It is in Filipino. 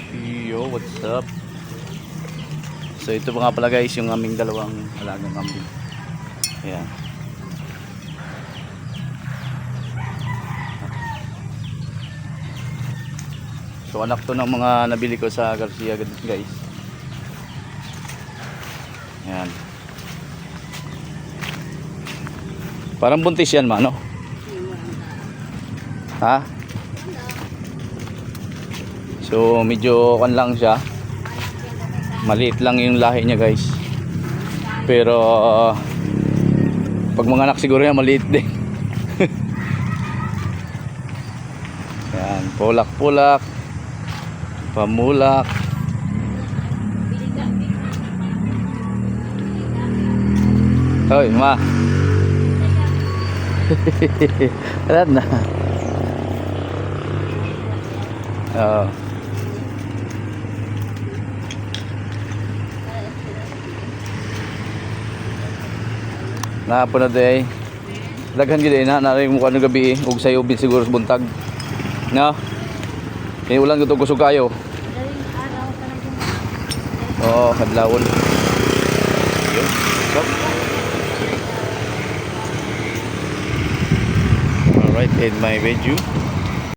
Yo, what's up? So ito pa nga pala guys yung aming dalawang alagang kambing. Ayan. So anak to ng mga nabili ko sa Garcia guys. Ayan. Parang buntis yan ma, no? Ha? So medyo kan lang siya. Maliit lang yung lahi niya guys. Pero pag mga anak siguro yan maliit din. Yan, pulak-pulak, pamulak. Hoy, ma. Alam na. Oo. Nahapon na day. Daghan gid na naring mukha ng gabi ug sayo bin siguro sa buntag. No? Kay ulan gud kusog kayo. Oh, kadlawon. Yo. Stop. All right, in my video.